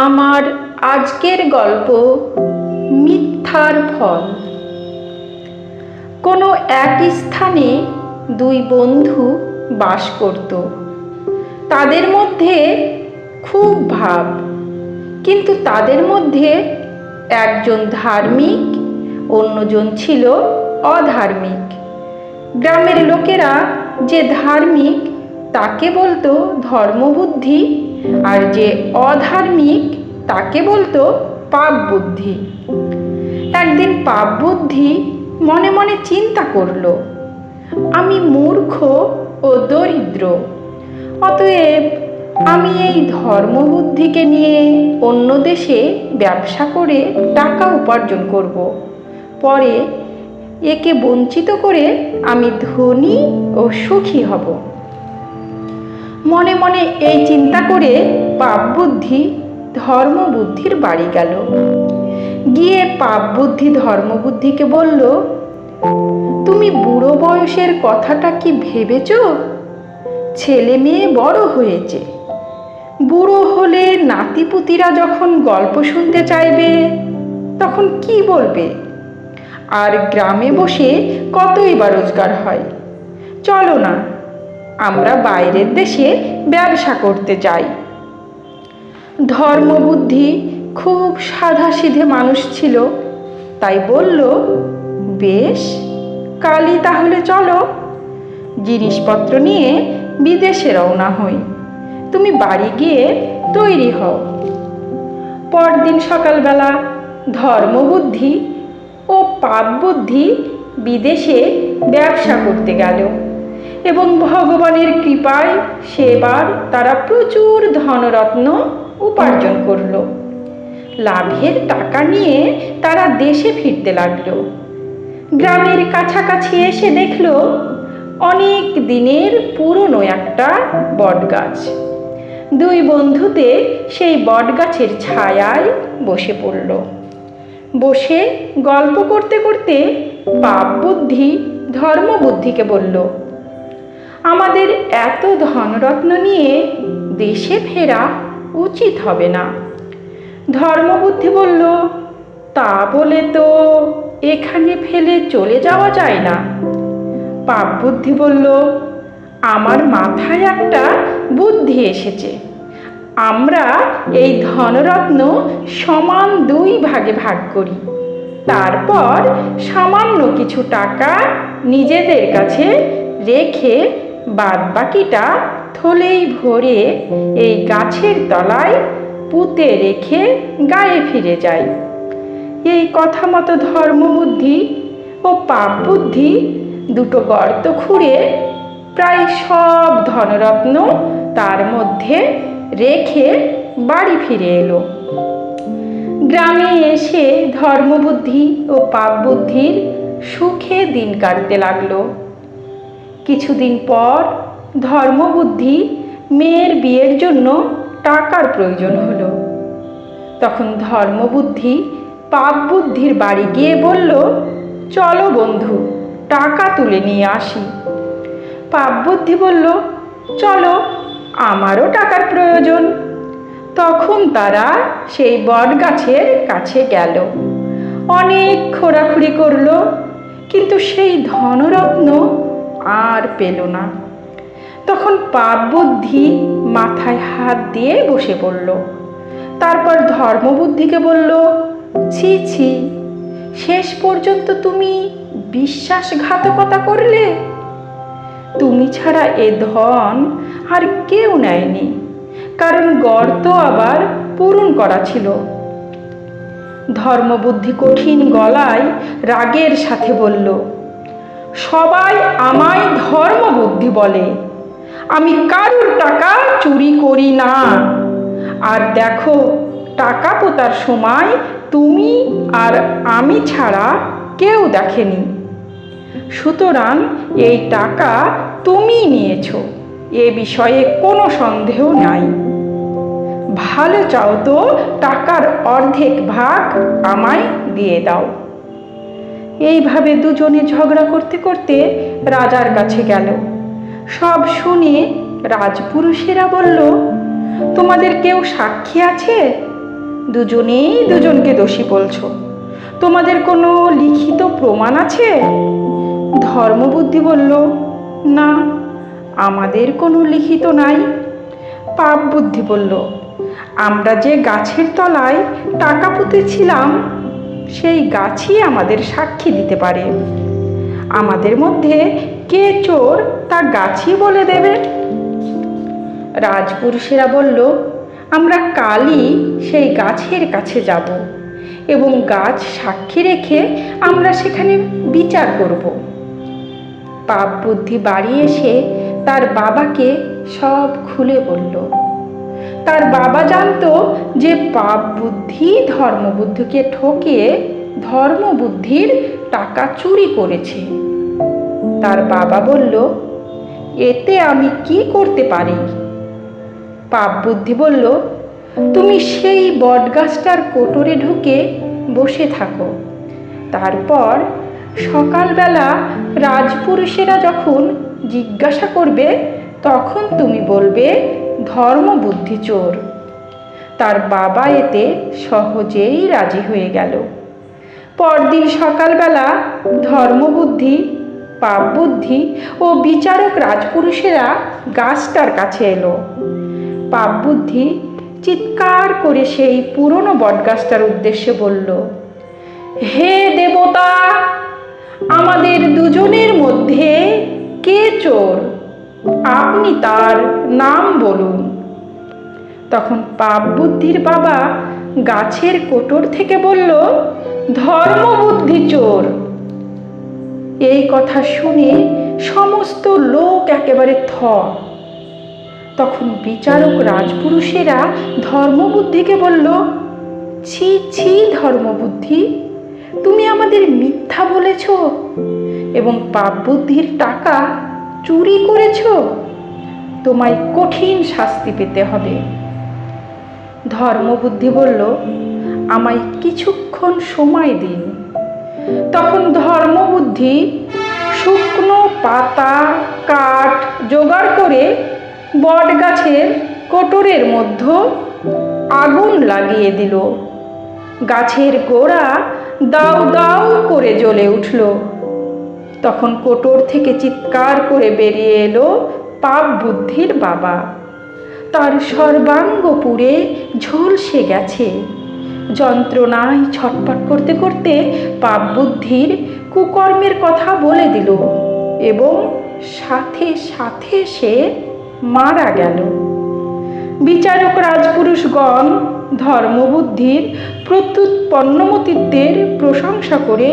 আমার আজকের গল্প মিথ্যার ফল। কোনো এক স্থানে দুই বন্ধু বাস করত। তাদের মধ্যে খুব ভাব, কিন্তু তাদের মধ্যে একজন ধার্মিক, অন্যজন ছিল অধার্মিক। গ্রামের লোকেরা যে ধার্মিক তাকে বলতো ধর্মবুদ্ধি, আর যে অধার্মিক তাকে বলতো পাপ বুদ্ধি। একদিন পাপ বুদ্ধি মনে মনে চিন্তা করল, আমি মূর্খ ও দরিদ্র, অতএব আমি এই ধর্মবুদ্ধিকে নিয়ে অন্য দেশে ব্যবসা করে টাকা উপার্জন করব। পরে একে বঞ্চিত করে আমি ধনী ও সুখী হব। মনে মনে এই চিন্তা করে পাপ বুদ্ধি ধর্মবুদ্ধির বাড়ি গেল। গিয়ে পাপ বুদ্ধি ধর্মবুদ্ধিকে বলল, তুমি বুড়ো বয়সের কথাটা কি ভেবেছ? ছেলে মেয়ে বড় হয়েছে, বুড়ো হলে নাতিপুতিরা যখন গল্প শুনতে চাইবে তখন কি বলবে? আর গ্রামে বসে কতই বা রোজগার হয়। চলো না, আমরা বাইরের দেশে ব্যবসা করতে যাই। ধর্মবুদ্ধি খুব সাধাসিধে মানুষ ছিল, তাই বলল, বেশ, কালই তাহলে চলো। জিনিসপত্র নিয়ে বিদেশে রওনা হই, তুমি বাড়ি গিয়ে তৈরি হও। পরদিন সকালবেলা ধর্মবুদ্ধি ও পাপ বুদ্ধি বিদেশে ব্যবসা করতে গেল এবং ভগবানের কৃপায় সেবার তারা প্রচুর ধনরত্ন উপার্জন করল। লাভের টাকা নিয়ে তারা দেশে ফিরতে লাগলো। গ্রামের কাছাকাছি এসে দেখল অনেক দিনের পুরনো একটা বটগাছ। দুই বন্ধুতে সেই বটগাছের ছায়ায় বসে পড়ল। বসে গল্প করতে করতে পাপ বুদ্ধি ধর্মবুদ্ধিকে বলল, আমাদের এত ধনরত্ন নিয়ে দেশে ফেরা উচিত হবে না। ধর্মবুদ্ধি বলল, তা বলে তো এখানে ফেলে চলে যাওয়া যায় না। পাপ বুদ্ধি বলল, আমার মাথায় একটা বুদ্ধি এসেছে। আমরা এই ধনরত্ন সমান দুই ভাগে ভাগ করি, তারপর সামান্য কিছু টাকা নিজেদের কাছে রেখে বাদবাকিটা থলেই ভরে এই গাছের তলায় পুঁতে রেখে গায়ে ফিরে যাই। এই কথা মতো ধর্মবুদ্ধি ও পাপ বুদ্ধি দুটো গর্ত খুঁড়ে প্রায় সব ধনরত্ন তার মধ্যে রেখে বাড়ি ফিরে এলো। গ্রামে এসে ধর্মবুদ্ধি ও পাপ বুদ্ধির সুখে দিন কাটতে লাগলো। কিছুদিন পর ধর্মবুদ্ধি মেয়ের বিয়ের জন্য টাকার প্রয়োজন হলো। তখন ধর্মবুদ্ধি পাপ বুদ্ধির বাড়ি গিয়ে বলল, চলো বন্ধু, টাকা তুলে নিয়ে আসি। পাপ বুদ্ধি বলল, চলো, আমারও টাকার প্রয়োজন। তখন তারা সেই বটগাছের কাছে গেল। অনেক খোঁড়াখুড়ি করলো, কিন্তু সেই ধনরত্ন আর পেল না। তখন পাপ বুদ্ধি মাথায় হাত দিয়ে বসে পড়ল। তারপর ধর্মবুদ্ধিকে বলল, ছি ছি, শেষ পর্যন্ত তুমি বিশ্বাসঘাতকতা করলে। তুমি ছাড়া এ ধন আর কেউ নেয়নি, কারণ গর্ত আবার পূরণ করা ছিল। ধর্মবুদ্ধি কঠিন গলায় রাগের সাথে বলল, সবাই আমায় ধর্মবুদ্ধি বলে, আমি কারোর টাকা চুরি করি না। আর দেখো, টাকা পোতার সময় তুমি আর আমি ছাড়া কেউ দেখেনি। সুতরাং এই টাকা তুমি নিয়েছো, এ বিষয়ে কোনো সন্দেহ নাই। ভালো চাও তো টাকার অর্ধেক ভাগ আমায় দিয়ে দাও। এইভাবে দুজনে ঝগড়া করতে করতে রাজার কাছে গেল। সব শুনে রাজপুরুষেরা বলল, তোমাদের কেউ সাক্ষী আছে? দুজনেই দুজনকে দোষী বলছো। তোমাদের কোনো লিখিত প্রমাণ আছে? ধর্মবুদ্ধি বলল, না, আমাদের কোনো লিখিত নাই। পাপ বুদ্ধি বলল, আমরা যে গাছের তলায় টাকা পুঁতেছিলাম সেই গাছই আমাদের সাক্ষী দিতে পারে। আমাদের মধ্যে কে চোর তা গাছই বলে দেবে। রাজপুরুষেরা বলল, আমরা কালই সেই গাছের কাছে যাব এবং গাছ সাক্ষী রেখে আমরা সেখানে বিচার করব। পাপ বুদ্ধি বাড়ি এসে তার বাবাকে সব খুলে বলল। তার বাবা জানতো যে পাপ বুদ্ধি ধর্মবুদ্ধিকে ঠকিয়ে ধর্মবুদ্ধির টাকা চুরি করেছে। তার বাবা বলল, এতে আমি কি করতে পারি? পাপ বুদ্ধি বলল, তুমি সেই বটগাছটার কোটরে ঢুকে বসে থাকো। তারপর সকালবেলা রাজপুরুষেরা যখন জিজ্ঞাসা করবে তখন তুমি বলবে ধর্মবুদ্ধি চোর। তার বাবা এতে সহজেই রাজি হয়ে গেল। পরদিন সকালবেলা ধর্মবুদ্ধি, পাপ বুদ্ধি ও বিচারক রাজপুরুষেরা গাছটার কাছে এলো। পাপ বুদ্ধি চিৎকার করে সেই পুরনো বটগাছটার উদ্দেশ্যে বলল, হে দেবতা, আমাদের দুজনের মধ্যে কে চোর? আপনি তার নাম বলুন। তখন পাপ বুদ্ধির বাবা গাছের কোটর থেকে বলল, ধর্মবুদ্ধি চোর। এই কথা শুনে সমস্ত লোক একেবারে থ। তখন বিচারক রাজপুরুষেরা ধর্মবুদ্ধিকে বলল, ছি ছি ধর্মবুদ্ধি, তুমি আমাদের মিথ্যা বলেছ এবং পাপ বুদ্ধির টাকা চুরি করেছ। তোমায় কঠিন শাস্তি পেতে হবে। ধর্মবুদ্ধি বলল, আমায় কিছুক্ষণ সময় দিন। তখন ধর্মবুদ্ধি শুকনো পাতা, কাঠ জোগাড় করে বটগাছের কোটরের মধ্যে আগুন লাগিয়ে দিল। গাছের গোড়া দাউ দাউ করে জ্বলে উঠল। তখন কোটর থেকে চিৎকার করে বেরিয়ে এলো পাপ বুদ্ধির বাবা। তার সর্বাঙ্গ পুড়ে ঝলসে গেছে। যন্ত্রণায় ছটফট করতে করতে পাপ বুদ্ধির কুকর্মের কথা বলে দিল এবং সাথে সাথে সে মারা গেল। বিচারক রাজপুরুষগণ ধর্মবুদ্ধির প্রত্যুৎপন্নমতিত্বের প্রশংসা করে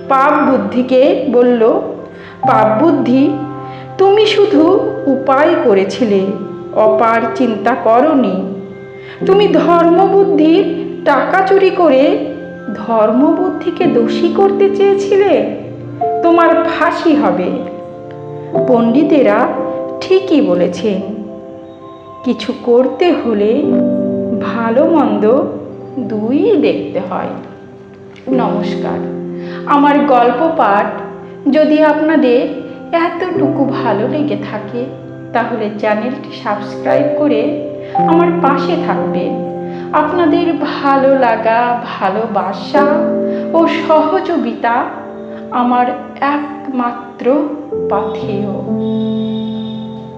পাপ বুদ্ধিকে বলল, পাপ বুদ্ধি, তুমি শুধু উপায় করেছিলে, অপার চিন্তা করনি। তুমি ধর্মবুদ্ধির টাকা চুরি করে ধর্মবুদ্ধিকে দোষী করতে চেয়েছিলে। তোমার ফাঁসি হবে। পণ্ডিতেরা ঠিকই বলেছেন, কিছু করতে হলে ভালো মন্দ দুই দেখতে হয়। নমস্কার। আমার গল্প পাঠ যদি আপনাদের এতটুকু ভালো লেগে থাকে তাহলে চ্যানেলটি সাবস্ক্রাইব করে আমার পাশে থাকবেন। আপনাদের ভালো লাগা, ভালোবাসা ও সহযোগিতা আমার একমাত্র পাথেয়।